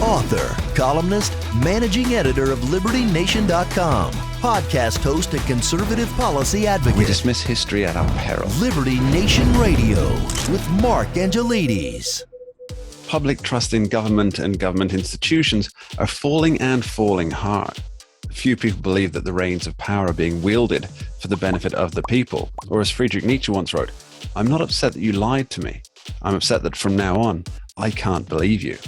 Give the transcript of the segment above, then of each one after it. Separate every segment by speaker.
Speaker 1: author, columnist, managing editor of LibertyNation.com, podcast host and conservative policy advocate.
Speaker 2: We dismiss history at our peril.
Speaker 1: Liberty Nation Radio with Mark Angelides.
Speaker 2: Public trust in government and government institutions are falling and falling hard. Few people believe that the reins of power are being wielded for the benefit of the people. Or as Friedrich Nietzsche once wrote, "I'm not upset that you lied to me. I'm upset that from now on, I can't believe you."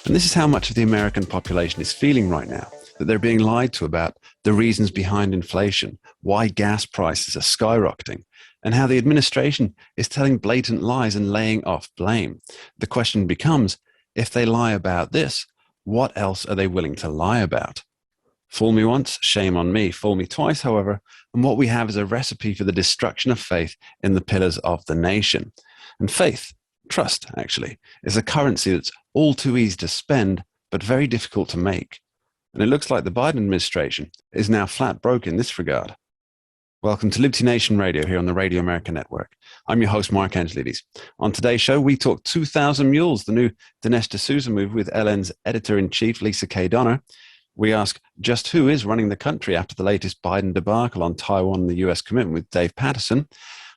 Speaker 2: And this is how much of the American population is feeling right now, that they're being lied to about the reasons behind inflation, why gas prices are skyrocketing, and how the administration is telling blatant lies and laying off blame. The question becomes, if they lie about this, what else are they willing to lie about? Fool me once, shame on me. Fool me twice, however, and what we have is a recipe for the destruction of faith in the pillars of the nation. And faith, trust actually, is a currency that's all too easy to spend, but very difficult to make. And it looks like the Biden administration is now flat broke in this regard. Welcome to Liberty Nation Radio here on the Radio America Network. I'm your host, Mark Angelides. On today's show, we talk 2,000 Mules, the new Dinesh D'Souza movie with LN's editor-in-chief, Lisa K. Donner. We ask just who is running the country after the latest Biden debacle on Taiwan and the U.S. commitment with Dave Patterson.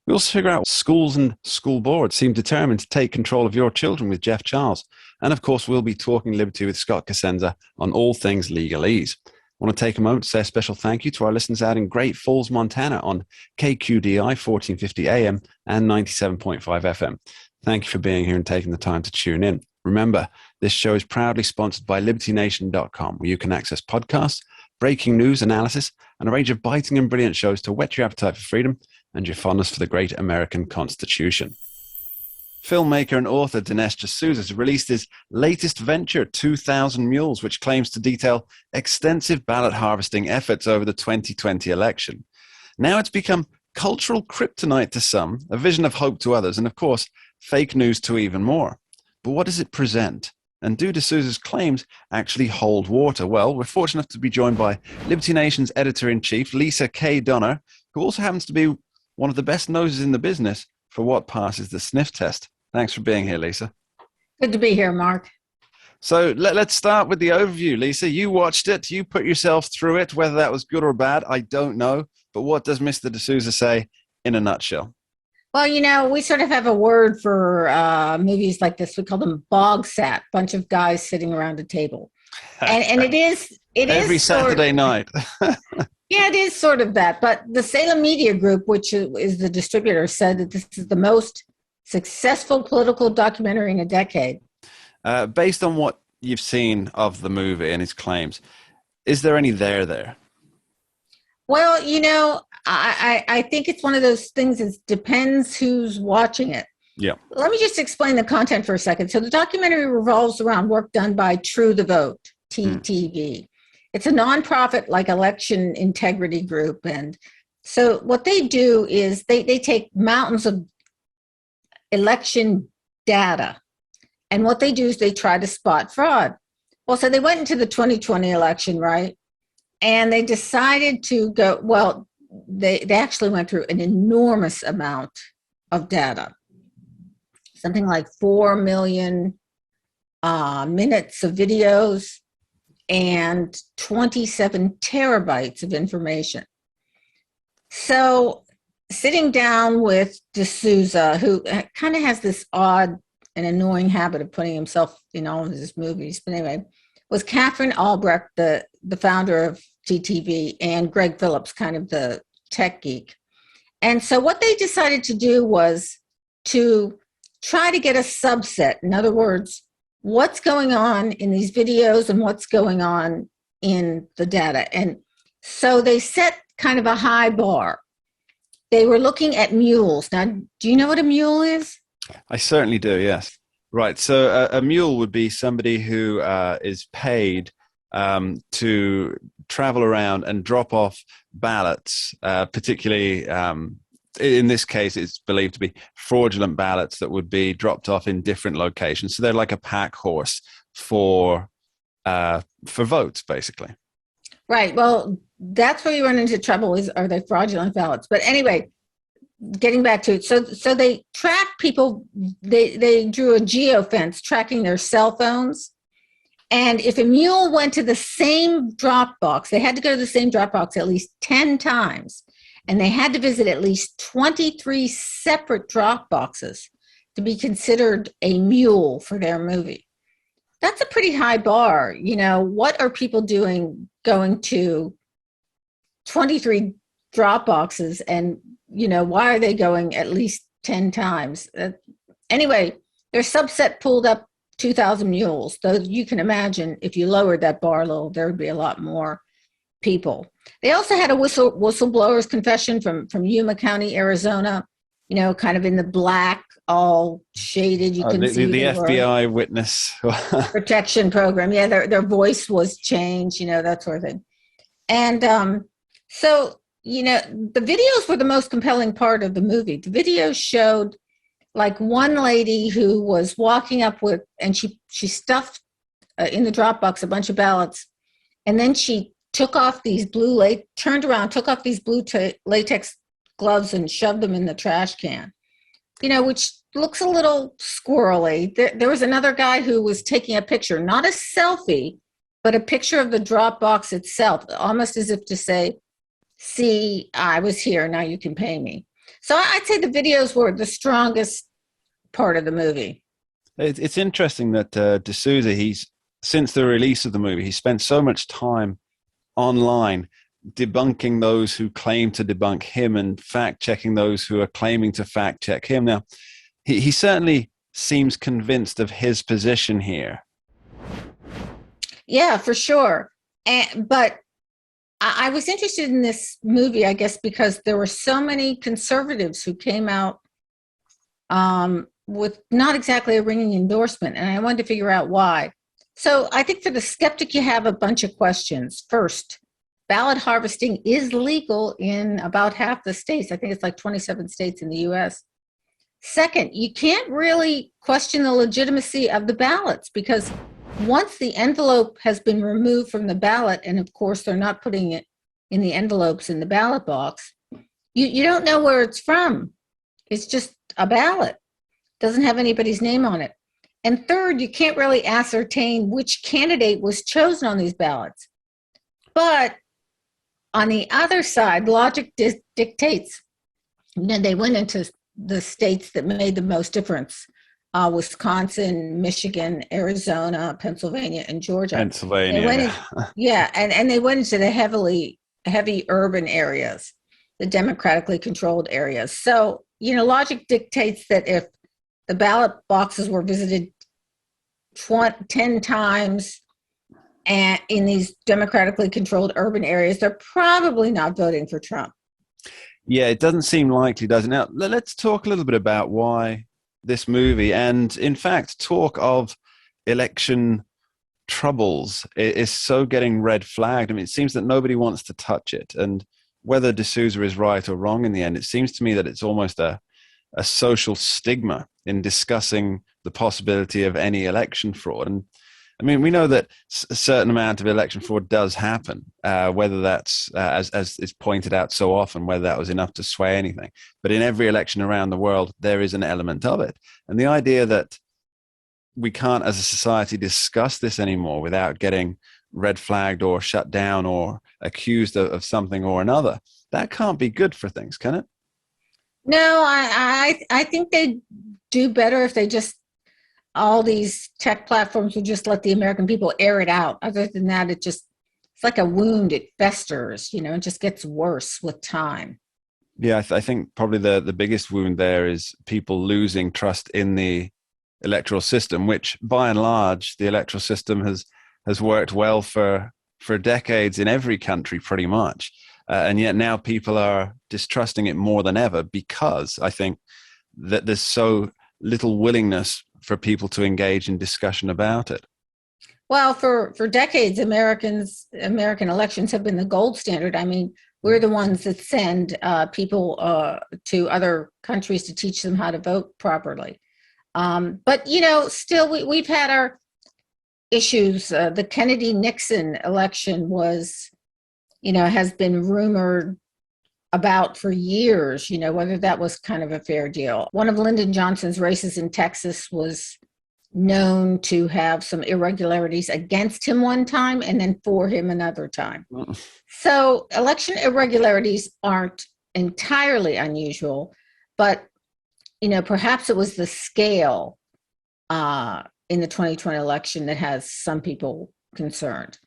Speaker 2: We also figure out schools and school boards seem determined to take control of your children with Jeff Charles. And of course, we'll be talking liberty with Scott Cosenza on all things legalese. I want to take a moment to say a special thank you to our listeners out in Great Falls, Montana on KQDI 1450 AM and 97.5 FM. Thank you for being here and taking the time to tune in. Remember, this show is proudly sponsored by LibertyNation.com, where you can access podcasts, breaking news, analysis, and a range of biting and brilliant shows to whet your appetite for freedom and your fondness for the great American Constitution. Filmmaker and author Dinesh D'Souza has released his latest venture, 2,000 Mules, which claims to detail extensive ballot harvesting efforts over the 2020 election. Now it's become cultural kryptonite to some, a vision of hope to others, and of course, fake news to even more. But what does it present? And do D'Souza's claims actually hold water? Well, we're fortunate enough to be joined by Liberty Nation's editor-in-chief, Lisa K. Donner, who also happens to be one of the best noses in the business for what passes the sniff test. Thanks for being here, Lisa.
Speaker 3: Good to be here, Mark.
Speaker 2: So let's start with the overview, Lisa. You watched it. You put yourself through it. Whether that was good or bad, I don't know. But what does Mr. D'Souza say in a nutshell?
Speaker 3: Well, you know, we sort of have a word for movies like this. We call them bog sat, bunch of guys sitting around a table. And it is
Speaker 2: every Saturday night.
Speaker 3: Yeah, it is sort of that. But the Salem Media Group, which is the distributor, said that this is the most successful political documentary in a decade.
Speaker 2: Based on what you've seen of the movie and his claims, is there any there?
Speaker 3: Well, you know, I think it's one of those things. It depends who's watching it.
Speaker 2: Yeah.
Speaker 3: Let me just explain the content for a second. So the documentary revolves around work done by True the Vote, TTV. It's a nonprofit like election integrity group. And so what they do is they take mountains of election data. And what they do is they try to spot fraud. Well, so they went into the 2020 election, right? And they decided to go, well, they actually went through an enormous amount of data, something like 4 million minutes of videos and 27 terabytes of information. So sitting down with D'Souza, who kind of has this odd and annoying habit of putting himself in all of his movies, but anyway, was Catherine Albrecht, the founder of TTV, and Greg Phillips, kind of the tech geek. And so what they decided to do was to try to get a subset. In other words, what's going on in these videos and what's going on in the data. And so they set kind of a high bar. They were looking at mules. Now, do you know what a mule is?
Speaker 2: I certainly do, yes. Right. So a mule would be somebody who is paid to travel around and drop off ballots, particularly in this case, it's believed to be fraudulent ballots that would be dropped off in different locations. So they're like a pack horse for votes, basically.
Speaker 3: Right. Well, that's where you run into trouble are they fraudulent ballots? But anyway, getting back to it. So they track people. They drew a geofence tracking their cell phones. And if a mule went to the same drop box, they had to go to the same drop box at least 10 times. And they had to visit at least 23 separate drop boxes to be considered a mule for their movie. That's a pretty high bar. What are people doing going to 23 drop boxes, and why are they going at least 10 times? Anyway, their subset pulled up 2,000 mules, though you can imagine if you lowered that bar a little, there would be a lot more people. They also had a whistleblower's confession from Yuma County, Arizona, kind of in the black, all shaded. You can see
Speaker 2: the FBI witness
Speaker 3: protection program. Yeah, their voice was changed, that sort of thing. And so, the videos were the most compelling part of the movie. The videos showed like one lady who was walking up with, and she stuffed in the Dropbox a bunch of ballots, and then she took off these turned around, took off these blue latex gloves and shoved them in the trash can, which looks a little squirrely. There was another guy who was taking a picture, not a selfie, but a picture of the Dropbox itself, almost as if to say, see, I was here, now you can pay me. So I'd say the videos were the strongest part of the movie.
Speaker 2: It's interesting that D'Souza, since the release of the movie, he spent so much time online debunking those who claim to debunk him and fact-checking those who are claiming to fact-check him. Now, he certainly seems convinced of his position here.
Speaker 3: Yeah, for sure. But I was interested in this movie, I guess, because there were so many conservatives who came out with not exactly a ringing endorsement, and I wanted to figure out why. So I think for the skeptic, you have a bunch of questions. First, ballot harvesting is legal in about half the states. I think it's like 27 states in the U.S. Second, you can't really question the legitimacy of the ballots, because once the envelope has been removed from the ballot, and of course they're not putting it in the envelopes in the ballot box, you don't know where it's from. It's just a ballot. Doesn't have anybody's name on it. And third, you can't really ascertain which candidate was chosen on these ballots. But on the other side, logic dictates. They went into the states that made the most difference. Wisconsin, Michigan, Arizona, Pennsylvania, and Georgia.
Speaker 2: Pennsylvania.
Speaker 3: And they went into the heavy urban areas, the democratically controlled areas. So, logic dictates that if the ballot boxes were visited 10 times and in these democratically controlled urban areas, they're probably not voting for Trump.
Speaker 2: Yeah, it doesn't seem likely, does it? Now, let's talk a little bit about why this movie, and in fact talk of election troubles, is so getting red flagged. I mean, it seems that nobody wants to touch it, and whether D'Souza is right or wrong in the end, it seems to me that it's almost a social stigma in discussing the possibility of any election fraud. And I mean, we know that a certain amount of election fraud does happen, whether that's, as is pointed out so often, whether that was enough to sway anything. But in every election around the world, there is an element of it. And the idea that we can't, as a society, discuss this anymore without getting red flagged or shut down or accused of something or another, that can't be good for things, can it?
Speaker 3: No, I think they'd do better if they just, all these tech platforms would just let the American people air it out. Other than that, it's like a wound. It festers, it just gets worse with time.
Speaker 2: Yeah, I think probably the biggest wound there is people losing trust in the electoral system, which by and large, the electoral system has worked well for decades in every country pretty much. And yet now people are distrusting it more than ever, because I think that there's so little willingness for people to engage in discussion about it.
Speaker 3: Well, for decades, American elections have been the gold standard. I mean, we're the ones that send people to other countries to teach them how to vote properly. But, still, we've had our issues. The Kennedy-Nixon election was, has been rumored about for years, whether that was kind of a fair deal. One of Lyndon Johnson's races in Texas was known to have some irregularities against him one time and then for him another time. So election irregularities aren't entirely unusual, but perhaps it was the scale in the 2020 election that has some people concerned.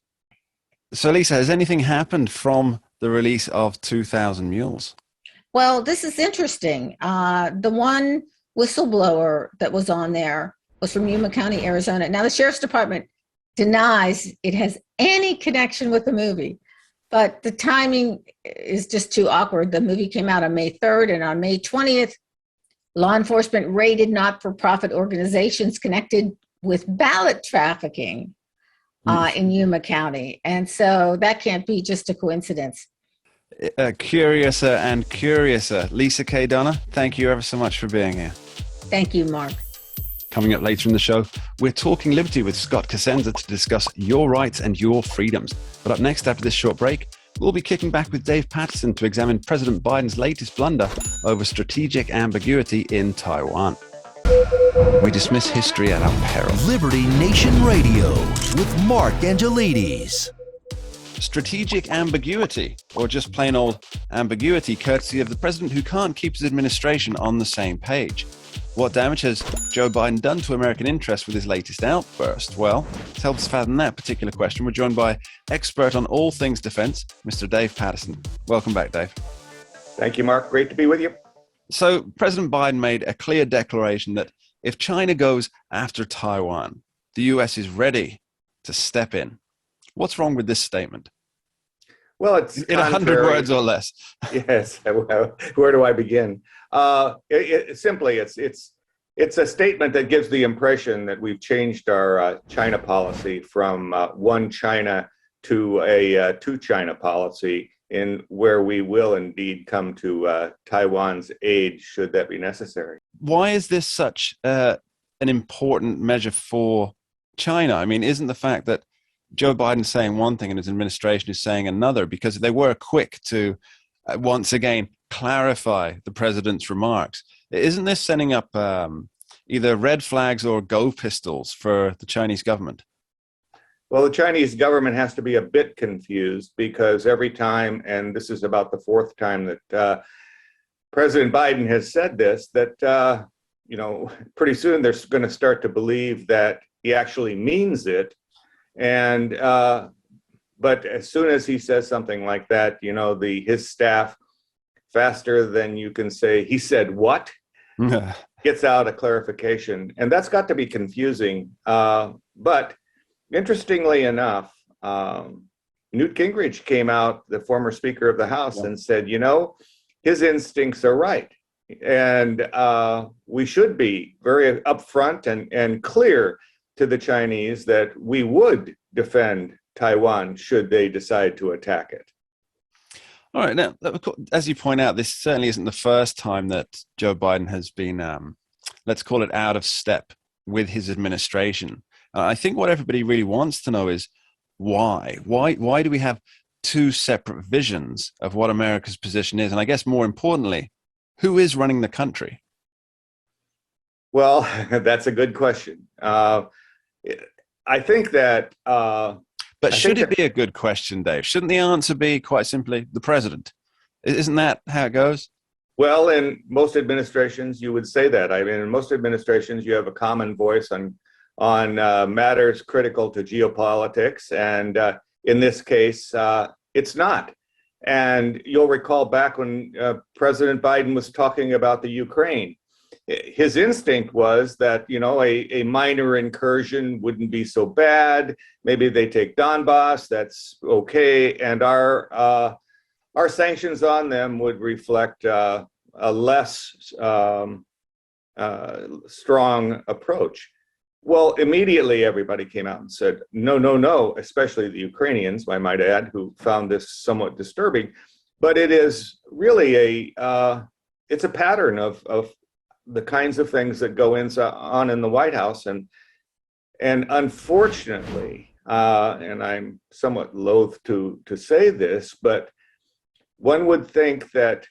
Speaker 2: So, Lisa, has anything happened from the release of 2,000 Mules?
Speaker 3: Well, this is interesting. The one whistleblower that was on there was from Yuma County, Arizona. Now, the Sheriff's Department denies it has any connection with the movie, but the timing is just too awkward. The movie came out on May 3rd, and on May 20th, law enforcement raided not-for-profit organizations connected with ballot trafficking in Yuma County. And so that can't be just a coincidence.
Speaker 2: Curiouser and curiouser. Lisa K. Donner, thank you ever so much for being here.
Speaker 3: Thank you, Mark.
Speaker 2: Coming up later in the show, we're talking liberty with Scott Cosenza to discuss your rights and your freedoms. But up next, after this short break, we'll be kicking back with Dave Patterson to examine President Biden's latest blunder over strategic ambiguity in Taiwan. We dismiss history at our peril.
Speaker 1: Liberty Nation Radio with Mark Angelides.
Speaker 2: Strategic ambiguity, or just plain old ambiguity, courtesy of the president who can't keep his administration on the same page. What damage has Joe Biden done to American interests with his latest outburst? Well, to help us fathom that particular question, we're joined by expert on all things defense, Mr. Dave Patterson. Welcome back, Dave.
Speaker 4: Thank you, Mark. Great to be with you.
Speaker 2: So President Biden made a clear declaration that if China goes after Taiwan, the U.S. is ready to step in. What's wrong with this statement?
Speaker 4: Well, it's
Speaker 2: in 100 words or less.
Speaker 4: Yes. Well, where do I begin? Simply, it's a statement that gives the impression that we've changed our China policy from one China to a two China policy, in where we will indeed come to Taiwan's aid should that be necessary.
Speaker 2: Why is this such an important measure for China? I mean, isn't the fact that Joe Biden's saying one thing and his administration is saying another, because they were quick to once again clarify the president's remarks, isn't this setting up either red flags or go pistols for the Chinese government?
Speaker 4: Well, the Chinese government has to be a bit confused, because every time, and this is about the fourth time that President Biden has said this, that pretty soon they're going to start to believe that he actually means it. And but as soon as he says something like that, his staff, faster than you can say, he said what, gets out a clarification. And that's got to be confusing. But interestingly enough, Newt Gingrich came out, the former Speaker of the House, and said, his instincts are right. And we should be very upfront and clear to the Chinese that we would defend Taiwan should they decide to attack it.
Speaker 2: All right. Now, as you point out, this certainly isn't the first time that Joe Biden has been, let's call it, out of step with his administration. I think what everybody really wants to know is why? Why do we have two separate visions of what America's position is? And I guess more importantly, who is running the country?
Speaker 4: Well, that's a good question. I think that...
Speaker 2: But should it be a good question, Dave? Shouldn't the answer be quite simply the president? Isn't that how it goes?
Speaker 4: Well, in most administrations, you would say that. I mean, in most administrations, you have a common voice on matters critical to geopolitics. And in this case, it's not. And you'll recall back when President Biden was talking about the Ukraine, his instinct was that, a minor incursion wouldn't be so bad. Maybe they take Donbass, that's okay. And our sanctions on them would reflect a less strong approach. Well, immediately everybody came out and said, no, especially the Ukrainians, I might add, who found this somewhat disturbing. But it is really it's a pattern of the kinds of things that go on in the White House. And unfortunately, and I'm somewhat loath to say this, but one would think that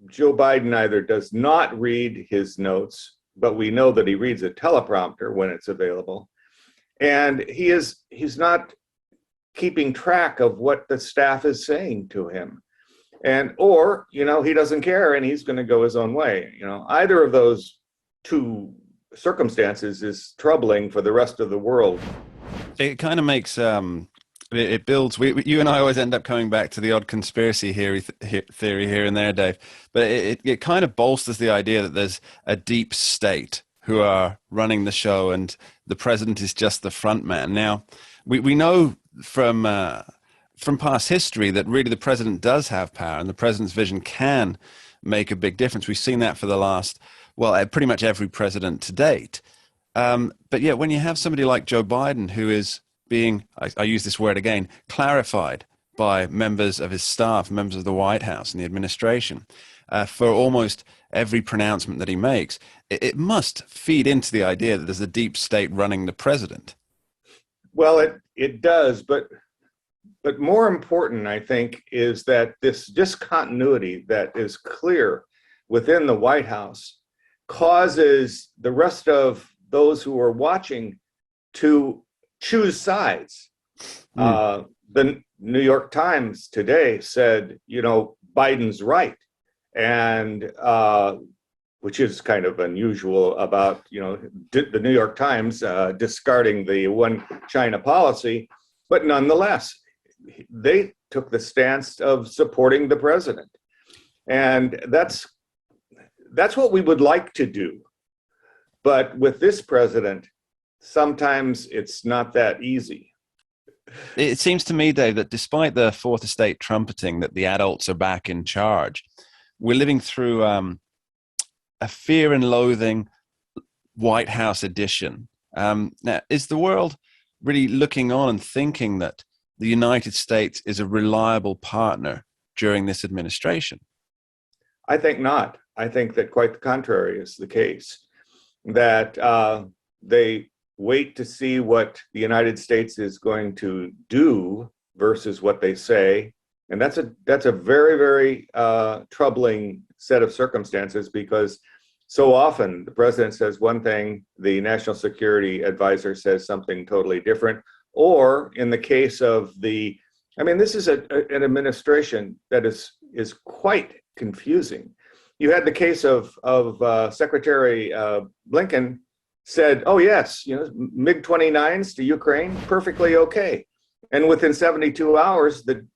Speaker 4: Joe Biden either does not read his notes but we know that he reads a teleprompter when it's available. And he's not keeping track of what the staff is saying to him. Or he doesn't care and he's going to go his own way. Either of those two circumstances is troubling for the rest of the world.
Speaker 2: It kind of makes it builds. You and I always end up coming back to the odd conspiracy theory here and there, Dave. But it kind of bolsters the idea that there's a deep state who are running the show, and the president is just the front man. Now, we know from past history that really the president does have power, and the president's vision can make a big difference. We've seen that for the last, pretty much every president to date. But yet, when you have somebody like Joe Biden, who is being, I use this word again, clarified by members of his staff, members of the White House and the administration, for almost every pronouncement that he makes, it must feed into the idea that there's a deep state running the president.
Speaker 4: Well, it does, but more important, I think, is that this discontinuity that is clear within the White House causes the rest of those who are watching to choose sides. The New York Times today said, Biden's right, and which is kind of unusual about, the New York Times discarding the one China policy, but nonetheless, they took the stance of supporting the president. And that's what we would like to do. But with this president, sometimes it's not that easy.
Speaker 2: It seems to me, Dave, that despite the fourth estate trumpeting that the adults are back in charge, we're living through a fear and loathing White House edition. Now, is the world really looking on and thinking that the United States is a reliable partner during this administration?
Speaker 4: I think not. I think that quite the contrary is the case, that they wait to see what the United States is going to do versus what they say. And that's a very, very troubling set of circumstances, because so often the president says one thing, the national security advisor says something totally different. Or in the case of this is an administration that is quite confusing. You had the case of Secretary Blinken said, oh yes, MiG-29s to Ukraine, perfectly okay. And within 72 hours, the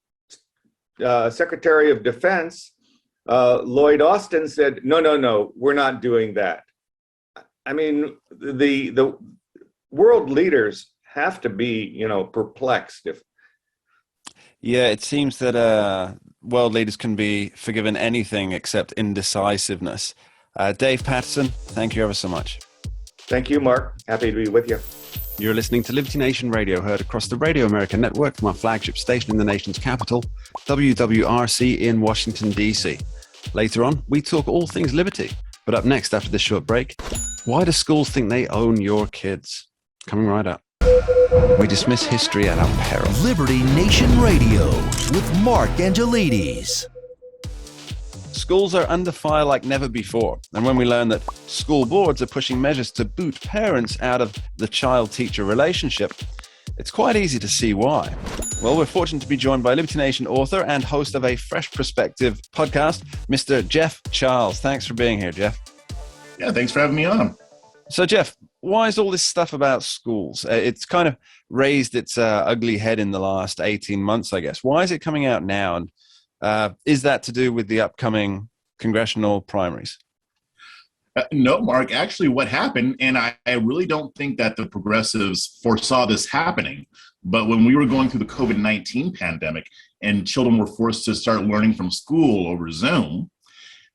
Speaker 4: Secretary of Defense, Lloyd Austin, said, no, we're not doing that. I mean, the world leaders have to be, perplexed.
Speaker 2: Yeah, it seems that world leaders can be forgiven anything except indecisiveness. Dave Patterson, thank you ever so much.
Speaker 4: Thank you, Mark. Happy to be with you.
Speaker 2: You're listening to Liberty Nation Radio, heard across the Radio America network from our flagship station in the nation's capital, WWRC in Washington, D.C. Later on, we talk all things liberty. But up next, after this short break, why do schools think they own your kids? Coming right up. We dismiss history at our peril.
Speaker 1: Liberty Nation Radio with Mark Angelides.
Speaker 2: Schools are under fire like never before. And when we learn that school boards are pushing measures to boot parents out of the child-teacher relationship, it's quite easy to see why. Well, we're fortunate to be joined by Liberty Nation author and host of a Fresh Perspective podcast, Mr. Jeff Charles. Thanks for being here, Jeff.
Speaker 5: Yeah, thanks for having me on.
Speaker 2: So, Jeff, why is all this stuff about schools? It's kind of raised its ugly head in the last 18 months, I guess. Why is it coming out now? And is that to do with the upcoming congressional primaries?
Speaker 5: No, Mark, actually what happened, and I really don't think that the progressives foresaw this happening, but when we were going through the COVID-19 pandemic and children were forced to start learning from school over Zoom,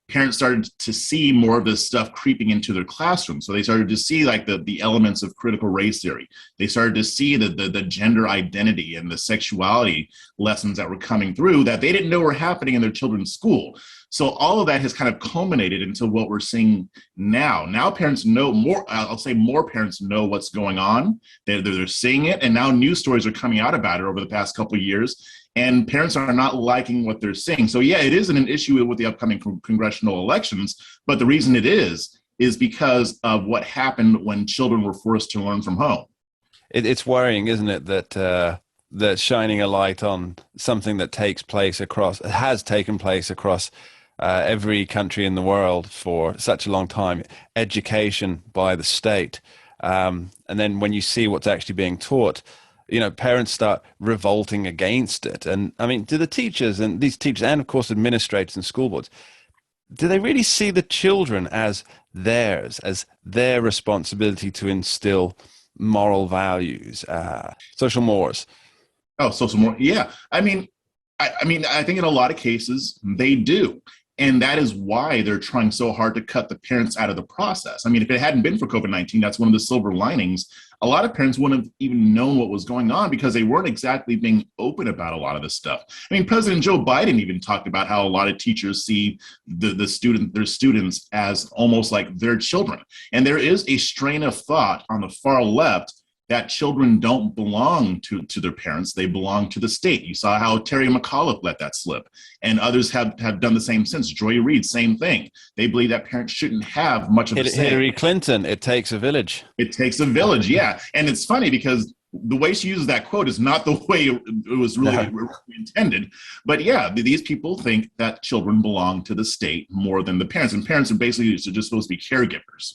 Speaker 5: parents started to see more of this stuff creeping into their classroom. So they started to see like the elements of critical race theory. They started to see the gender identity and the sexuality lessons that were coming through that they didn't know were happening in their children's school. So all of that has kind of culminated into what we're seeing now. Now parents know more, I'll say more parents know what's going on. They're seeing it, and now news stories are coming out about it over the past couple of years. And parents are not liking what they're seeing. So yeah, it isn't an issue with the upcoming congressional elections, but the reason it is is because of what happened when children were forced to learn from home.
Speaker 2: It's worrying, isn't it, that shining a light on something that has taken place across every country in the world for such a long time, education by the state. And then when you see what's actually being taught, parents start revolting against it. And I mean, do the teachers and of course administrators and school boards, do they really see the children as theirs, as their responsibility to instill moral values, social mores?
Speaker 5: Oh, social more. Yeah. I mean, I think in a lot of cases they do. And that is why they're trying so hard to cut the parents out of the process. I mean, if it hadn't been for COVID-19, that's one of the silver linings. A lot of parents wouldn't have even known what was going on because they weren't exactly being open about a lot of this stuff. I mean, President Joe Biden even talked about how a lot of teachers see their students as almost like their children. And there is a strain of thought on the far left that children don't belong to their parents, they belong to the state. You saw how Terry McAuliffe let that slip, and others have done the same since. Joy Reid, same thing. They believe that parents shouldn't have much of a say.
Speaker 2: Hillary Clinton, it takes a village.
Speaker 5: It takes a village, yeah. And it's funny because the way she uses that quote is not the way it was really intended. But yeah, these people think that children belong to the state more than the parents, and parents are basically just supposed to be caregivers.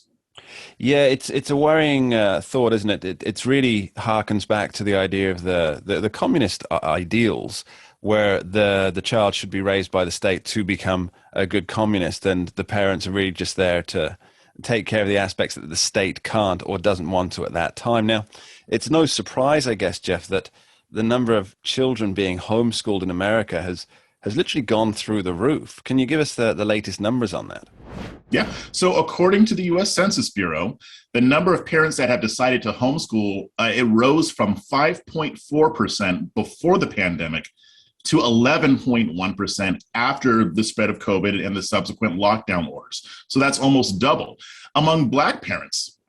Speaker 2: Yeah, it's a worrying thought, isn't it? It's really harkens back to the idea of the communist ideals, where the child should be raised by the state to become a good communist, and the parents are really just there to take care of the aspects that the state can't or doesn't want to at that time. Now, it's no surprise, I guess, Jeff, that the number of children being homeschooled in America has literally gone through the roof. Can you give us the latest numbers on that?
Speaker 5: Yeah. So according to the U.S. Census Bureau, the number of parents that have decided to homeschool, it rose from 5.4% before the pandemic to 11.1% after the spread of COVID and the subsequent lockdown orders. So that's almost double. Among Black parents,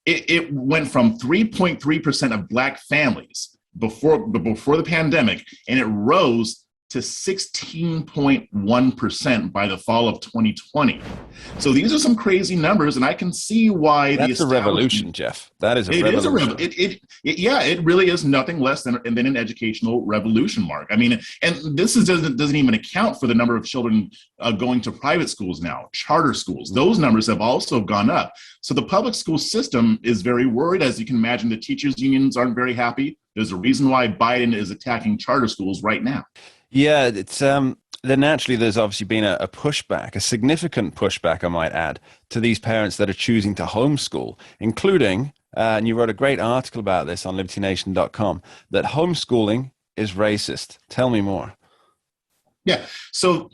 Speaker 5: it went from 3.3% of Black families before the pandemic, and it rose to 16.1% by the fall of 2020. So these are some crazy numbers, and I can see why
Speaker 2: that's a revolution, Jeff. That is a revolution.
Speaker 5: It really is nothing less than an educational revolution, Mark. I mean, and this doesn't even account for the number of children going to private schools now, charter schools. Those numbers have also gone up. So the public school system is very worried. As you can imagine, the teachers' unions aren't very happy. There's a reason why Biden is attacking charter schools right now.
Speaker 2: Yeah, it's then naturally there's obviously been a pushback, a significant pushback, I might add, to these parents that are choosing to homeschool, including, and you wrote a great article about this on libertynation.com, that homeschooling is racist. Tell me more.
Speaker 5: Yeah, so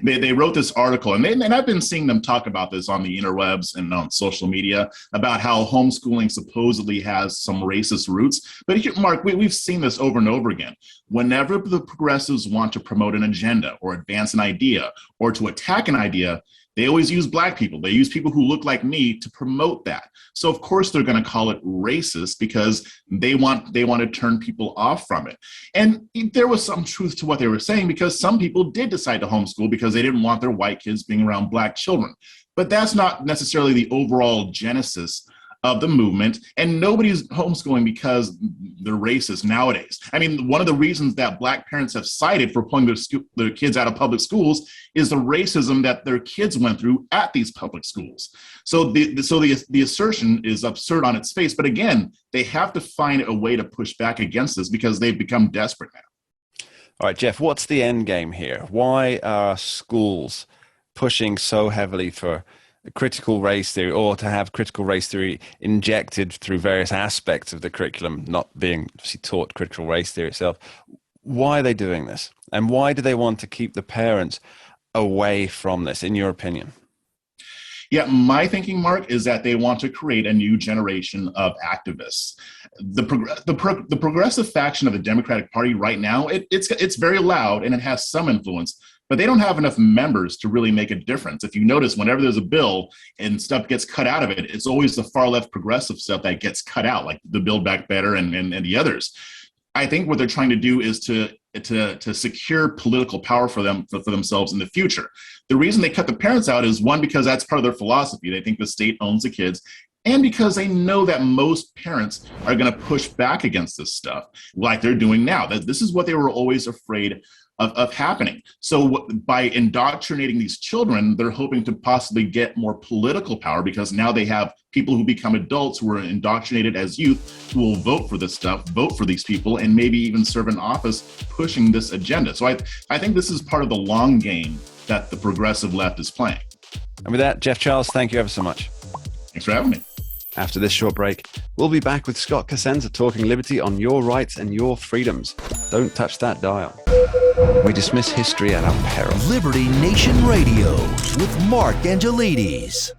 Speaker 5: they wrote this article, and I've been seeing them talk about this on the interwebs and on social media about how homeschooling supposedly has some racist roots. But here, Mark, we've seen this over and over again. Whenever the progressives want to promote an agenda or advance an idea or to attack an idea, they always use Black people. They use people who look like me to promote that. So of course they're going to call it racist because they want to turn people off from it. And there was some truth to what they were saying, because some people did decide to homeschool because they didn't want their white kids being around Black children. But that's not necessarily the overall genesis of the movement, and nobody's homeschooling because they're racist nowadays. I mean, one of the reasons that Black parents have cited for pulling their kids out of public schools is the racism that their kids went through at these public schools. So the assertion is absurd on its face, but again, they have to find a way to push back against this because they've become desperate now.
Speaker 2: All right, Jeff, what's the end game here? Why are schools pushing so heavily for critical race theory, or to have critical race theory injected through various aspects of the curriculum, not being obviously taught critical race theory itself? Why are they doing this? And why do they want to keep the parents away from this, in your opinion?
Speaker 5: Yeah, my thinking, Mark, is that they want to create a new generation of activists. The progressive faction of the Democratic Party right now, it's very loud and it has some influence, but they don't have enough members to really make a difference. If you notice, whenever there's a bill and stuff gets cut out of it, it's always the far left progressive stuff that gets cut out, like the Build Back Better and the others. I think what they're trying to do is to to secure political power for themselves in the future. The reason they cut the parents out is, one, because that's part of their philosophy. They think the state owns the kids, and because they know that most parents are going to push back against this stuff like they're doing now. That this is what they were always afraid of happening. So by indoctrinating these children, they're hoping to possibly get more political power, because now they have people who become adults who are indoctrinated as youth who will vote for this stuff, vote for these people, and maybe even serve in office pushing this agenda. So I think this is part of the long game that the progressive left is playing.
Speaker 2: And with that, Jeff Charles, thank you ever so much.
Speaker 5: Thanks for having me.
Speaker 2: After this short break, we'll be back with Scott Cosenza talking liberty on your rights and your freedoms. Don't touch that dial. We dismiss history at our peril.
Speaker 1: Liberty Nation Radio with Mark Angelides.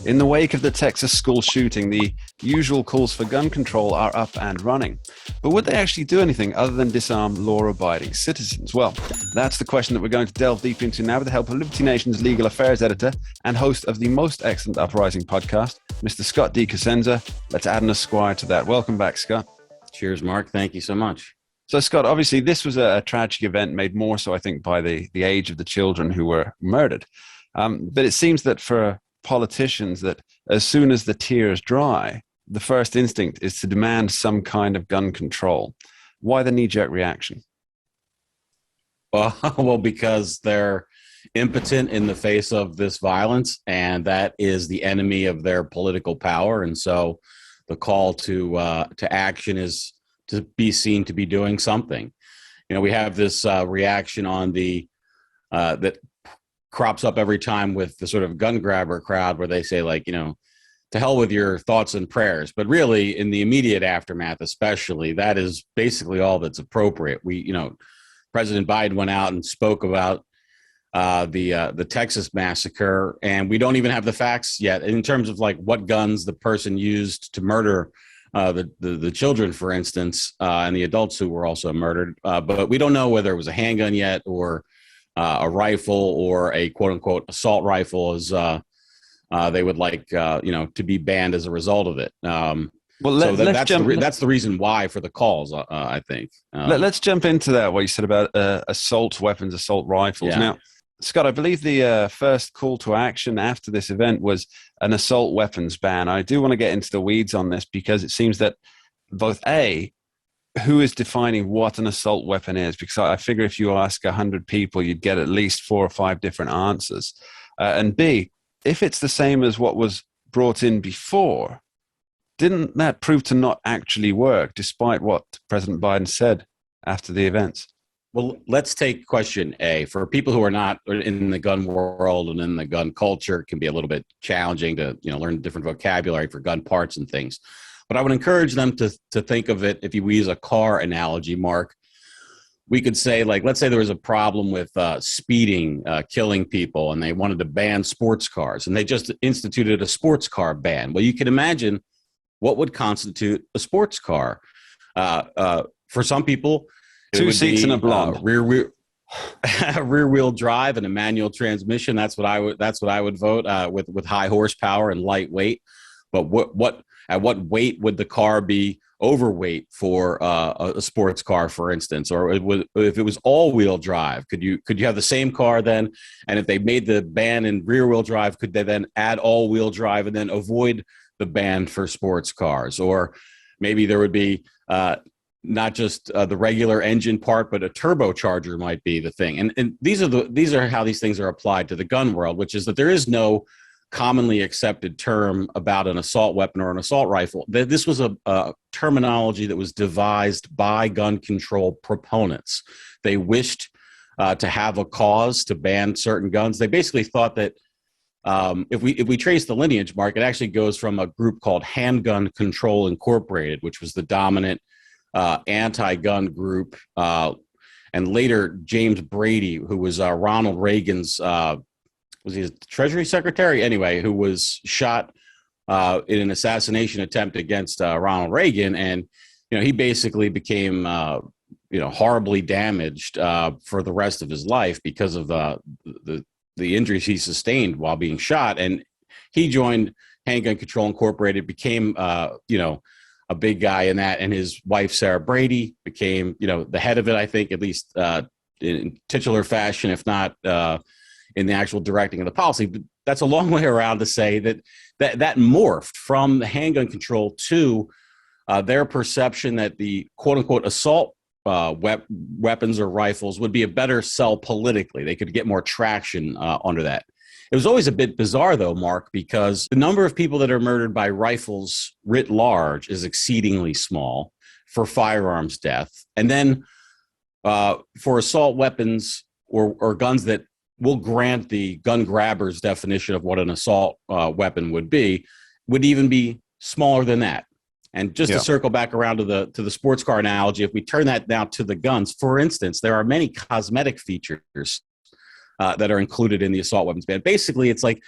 Speaker 2: In the wake of the Texas school shooting, the usual calls for gun control are up and running. But would they actually do anything other than disarm law-abiding citizens? Well, that's the question that we're going to delve deep into now with the help of Liberty Nation's legal affairs editor and host of the most excellent Uprising podcast, Mr. Scott D. Cosenza. Let's add an esquire to that. Welcome back, Scott.
Speaker 6: Cheers, Mark. Thank you so much.
Speaker 2: So, Scott, obviously this was a tragic event, made more so, I think, by the age of the children who were murdered. But it seems that for politicians, that as soon as the tears dry, the first instinct is to demand some kind of gun control. Why the knee-jerk reaction?
Speaker 6: Well, because they're impotent in the face of this violence, and that is the enemy of their political power. And so the call to action is to be seen to be doing something. You know, we have this reaction on the that crops up every time with the sort of gun grabber crowd, where they say, like, you know, to hell with your thoughts and prayers. But really, in the immediate aftermath, especially, that is basically all that's appropriate. President Biden went out and spoke about the Texas massacre, and we don't even have the facts yet in terms of like what guns the person used to murder the children, for instance, and the adults who were also murdered. But we don't know whether it was a handgun yet, or a rifle, or a quote unquote assault rifle, as they would like, to be banned as a result of it. That's the reason why for the calls, I think.
Speaker 2: Let's jump into that, what you said about assault weapons, assault rifles. Yeah. Now, Scott, I believe the first call to action after this event was an assault weapons ban. I do want to get into the weeds on this, because it seems that both who is defining what an assault weapon is? Because I figure if you ask 100 people, you'd get at least 4 or 5 different answers. And B, if it's the same as what was brought in before, didn't that prove to not actually work, despite what President Biden said after the events?
Speaker 6: Well, let's take question A. For people who are not in the gun world and in the gun culture, it can be a little bit challenging to learn different vocabulary for gun parts and things. But I would encourage them to think of it, if we use a car analogy, Mark, we could say, like, let's say there was a problem with speeding, killing people, and they wanted to ban sports cars, and they just instituted a sports car ban. Well, you can imagine what would constitute a sports car. For some people,
Speaker 2: 2 seats and a blonde.
Speaker 6: Rear wheel drive and a manual transmission. That's what I would vote, with high horsepower and lightweight. But at what weight would the car be overweight for a sports car, for instance? Or if it was all-wheel drive, could you have the same car then? And if they made the ban in rear-wheel drive, could they then add all-wheel drive and then avoid the ban for sports cars? Or maybe there would be not just the regular engine part, but a turbocharger might be the thing. And these are how these things are applied to the gun world, which is that there is no commonly accepted term about an assault weapon or an assault rifle. This was a terminology that was devised by gun control proponents. They wished to have a cause to ban certain guns. They basically thought that if we trace the lineage, Mark, it actually goes from a group called Handgun Control Incorporated, which was the dominant anti-gun group, and later James Brady, who was Ronald Reagan's was he the Treasury Secretary? Anyway, who was shot in an assassination attempt against Ronald Reagan. And, he basically became, horribly damaged for the rest of his life because of the injuries he sustained while being shot. And he joined Handgun Control Incorporated, became, a big guy in that, and his wife Sarah Brady became, the head of it. I think, at least in titular fashion, if not in the actual directing of the policy. But that's a long way around to say that morphed from the handgun control to their perception that the quote unquote assault weapons or rifles would be a better sell politically. They could get more traction under that. It was always a bit bizarre, though, Mark, because the number of people that are murdered by rifles writ large is exceedingly small for firearms death. And then for assault weapons or guns that will grant the gun grabber's definition of what an assault weapon would even be smaller than that. And just to circle back around to the sports car analogy, if we turn that now to the guns, for instance, there are many cosmetic features that are included in the assault weapons ban. Basically, it's like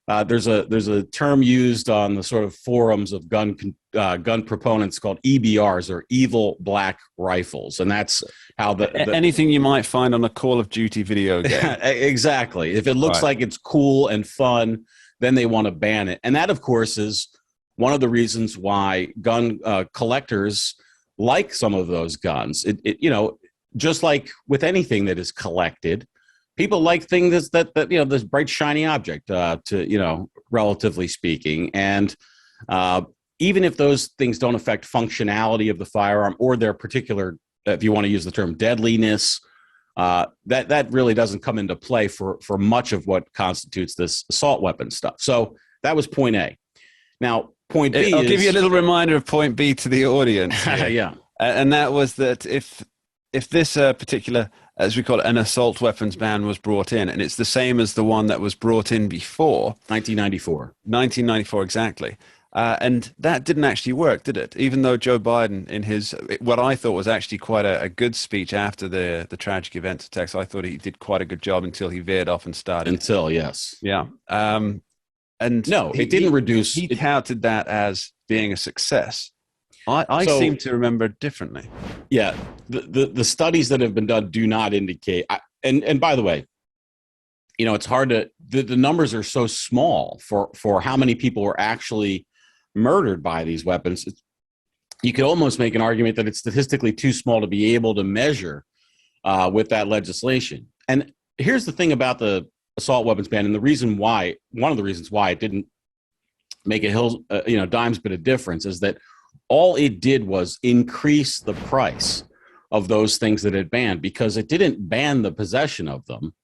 Speaker 6: there's a term used on the sort of forums of gun proponents called EBRs, or evil black rifles, and that's how the
Speaker 2: anything you might find on a Call of Duty video game.
Speaker 6: Exactly. If it looks like it's cool and fun, then they want to ban it, and that, of course, is one of the reasons why gun collectors like some of those guns. It just like with anything that is collected, people like things that this bright shiny object, relatively speaking, and even if those things don't affect functionality of the firearm or their particular, if you want to use the term, deadliness, that really doesn't come into play for much of what constitutes this assault weapon stuff. So that was point A. Now, point B
Speaker 2: I'll give you a little reminder of point B to the audience.
Speaker 6: Yeah.
Speaker 2: And that was that if this particular, as we call it, an assault weapons ban was brought in, and it's the same as the one that was brought in before.
Speaker 6: 1994,
Speaker 2: exactly. And that didn't actually work, did it? Even though Joe Biden, in his, what I thought was actually quite a good speech after the tragic events of Texas, I thought he did quite a good job until he veered off and started.
Speaker 6: Yes.
Speaker 2: Yeah. And
Speaker 6: no, it didn't reduce.
Speaker 2: He touted that as being a success. I seem to remember differently.
Speaker 6: Yeah, the studies that have been done do not indicate. And by the way, it's hard to. The numbers are so small for how many people were actually murdered by these weapons. You could almost make an argument that it's statistically too small to be able to measure with that legislation. And here's the thing about the assault weapons ban, and one of the reasons why it didn't make a dime's bit of difference, is that all it did was increase the price of those things that it banned, because it didn't ban the possession of them.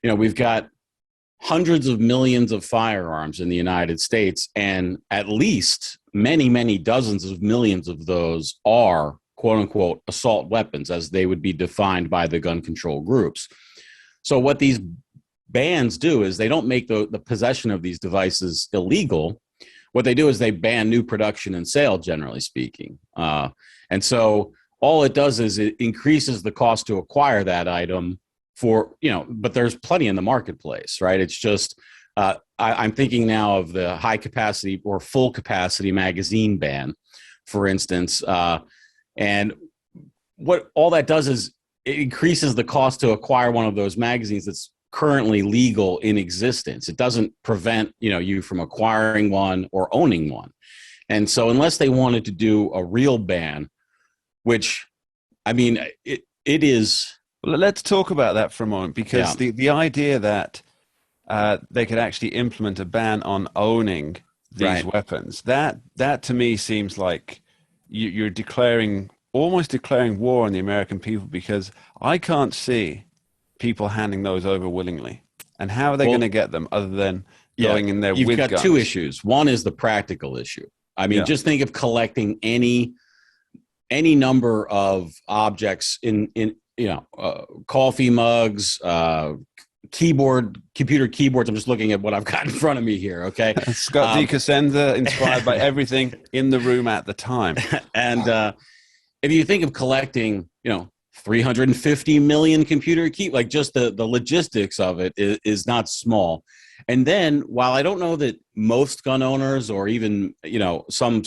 Speaker 6: We've got hundreds of millions of firearms in the United States, and at least many, many dozens of millions of those are quote unquote assault weapons, as they would be defined by the gun control groups. So what these bans do is they don't make the possession of these devices illegal. What they do is they ban new production and sale, generally speaking. And so all it does is it increases the cost to acquire that item but there's plenty in the marketplace, right? It's just, I'm thinking now of the high capacity or full capacity magazine ban, for instance. And what all that does is it increases the cost to acquire one of those magazines that's currently legal in existence. It doesn't prevent you from acquiring one or owning one. And so unless they wanted to do a real ban, which it is.
Speaker 2: Well, let's talk about that for a moment, because the idea that they could actually implement a ban on owning these weapons, that to me seems like you're almost declaring war on the American people, because I can't see people handing those over willingly. And how are they going to get them other than going in there with guns? You've got
Speaker 6: two issues. One is the practical issue. Just think of collecting any number of objects in coffee mugs, computer keyboards. I'm just looking at what I've got in front of me here. Okay.
Speaker 2: Scott D. Cosenza, inspired by everything in the room at the time.
Speaker 6: And if you think of collecting, 350 million computer key, like just the logistics of it is not small. And then while I don't know that most gun owners, or even, some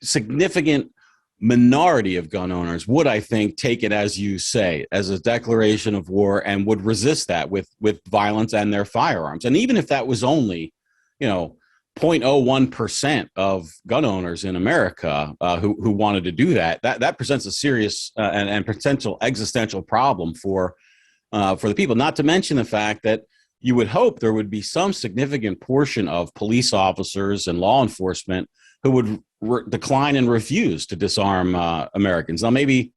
Speaker 6: significant minority of gun owners would, I think, take it, as you say, as a declaration of war, and would resist that with violence and their firearms. And even if that was only, 0.01% of gun owners in America who wanted to do that. That presents a serious and potential existential problem for the people. Not to mention the fact that you would hope there would be some significant portion of police officers and law enforcement who would decline and refuse to disarm Americans. Now, maybe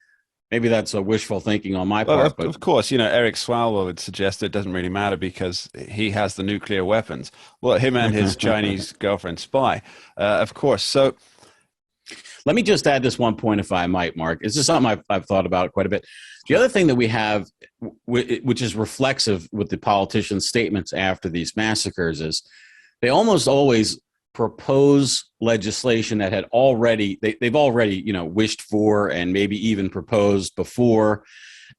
Speaker 6: that's a wishful thinking on my part.
Speaker 2: But of course, Eric Swalwell would suggest it doesn't really matter because he has the nuclear weapons. Well, him and his Chinese girlfriend Spy, of course. So
Speaker 6: let me just add this one point, if I might, Mark. It's just something I've thought about quite a bit. The other thing that we have, which is reflexive with the politicians' statements after these massacres, is they almost always propose legislation that they've already wished for and maybe even proposed before,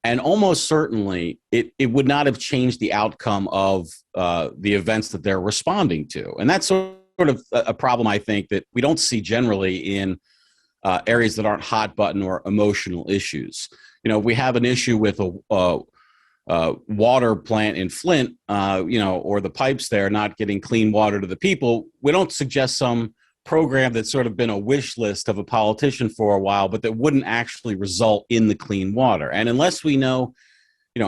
Speaker 6: and almost certainly it would not have changed the outcome of the events that they're responding to. And that's sort of a problem, I think, that we don't see generally in areas that aren't hot button or emotional issues. We have an issue with a water plant in Flint, or the pipes there not getting clean water to the people. We don't suggest some program that's sort of been a wish list of a politician for a while, but that wouldn't actually result in the clean water. And unless we know,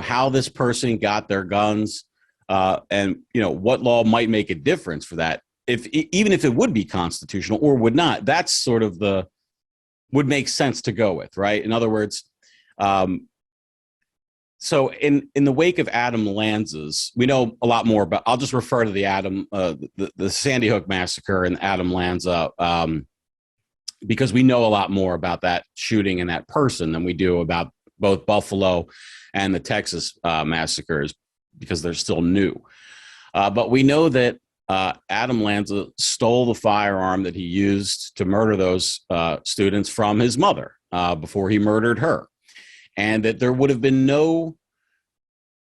Speaker 6: how this person got their guns, and what law might make a difference for that, even if it would be constitutional or would not, that's sort of would make sense to go with, right? In other words, so in the wake of Adam Lanza's, we know a lot more about. I'll just refer to the Sandy Hook massacre and Adam Lanza, because we know a lot more about that shooting and that person than we do about both Buffalo and the Texas massacres, because they're still new. But we know that Adam Lanza stole the firearm that he used to murder those students from his mother before he murdered her. And that there would have been no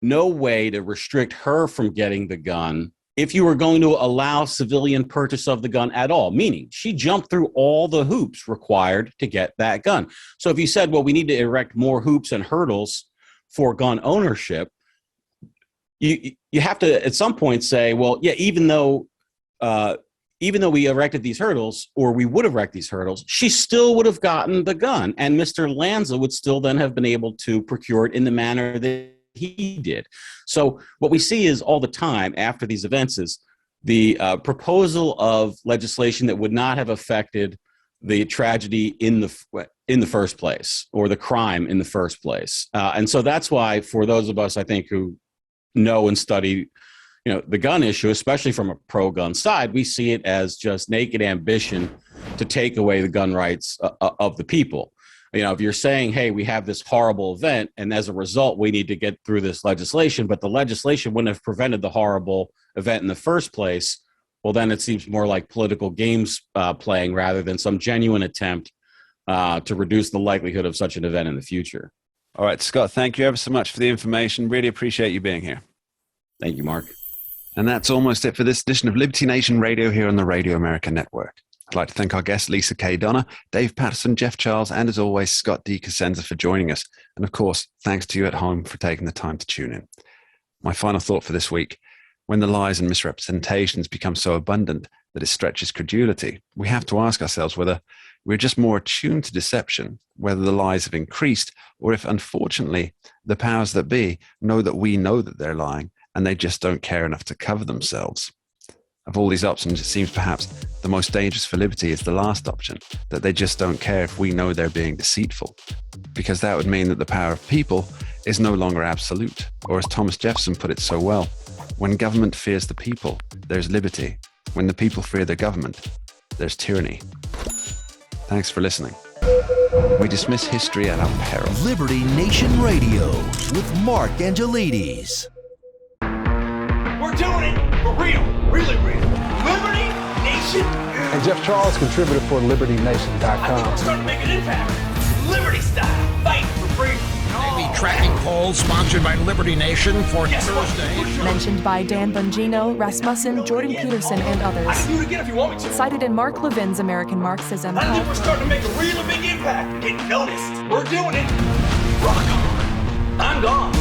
Speaker 6: way to restrict her from getting the gun if you were going to allow civilian purchase of the gun at all, meaning she jumped through all the hoops required to get that gun. So if you said, well, we need to erect more hoops and hurdles for gun ownership, you have to at some point say, well, yeah, even though we erected these hurdles, or we would erect these hurdles, she still would have gotten the gun. And Mr. Lanza would still then have been able to procure it in the manner that he did. So what we see is all the time after these events is the proposal of legislation that would not have affected the tragedy in the first place, or the crime in the first place. And so that's why, for those of us, I think, who know and study the gun issue, especially from a pro-gun side, we see it as just naked ambition to take away the gun rights of the people. If you're saying, hey, we have this horrible event, and as a result, we need to get through this legislation, but the legislation wouldn't have prevented the horrible event in the first place, well, then it seems more like political games playing rather than some genuine attempt to reduce the likelihood of such an event in the future.
Speaker 2: All right, Scott, thank you ever so much for the information. Really appreciate you being here.
Speaker 6: Thank you, Mark.
Speaker 2: And that's almost it for this edition of Liberty Nation Radio here on the Radio America Network. I'd like to thank our guests, Lisa K. Donner, Dave Patterson, Jeff Charles, and as always, Scott D. Cosenza for joining us. And of course, thanks to you at home for taking the time to tune in. My final thought for this week: when the lies and misrepresentations become so abundant that it stretches credulity, we have to ask ourselves whether we're just more attuned to deception, whether the lies have increased, or if, unfortunately, the powers that be know that we know that they're lying, and they just don't care enough to cover themselves. Of all these options, it seems perhaps the most dangerous for liberty is the last option, that they just don't care if we know they're being deceitful, because that would mean that the power of people is no longer absolute, or as Thomas Jefferson put it so well, when government fears the people, there's liberty. When the people fear the government, there's tyranny. Thanks for listening. We dismiss history at our peril.
Speaker 1: Liberty Nation Radio with Mark Angelides.
Speaker 7: We're doing it for real, really real. Liberty Nation.
Speaker 8: And Jeff Charles, contributor for LibertyNation.com.
Speaker 7: I think we're starting to make an impact. Liberty style, fight for freedom.
Speaker 9: The tracking poll sponsored by Liberty Nation for Thursday.
Speaker 10: Mentioned by Dan Bongino, Rasmussen, Jordan Peterson, and others.
Speaker 7: I can do it again if you want me to.
Speaker 10: Cited in Mark Levin's American Marxism.
Speaker 7: I think we're starting to make a really big impact. Get noticed. We're doing it. Rock on. I'm gone.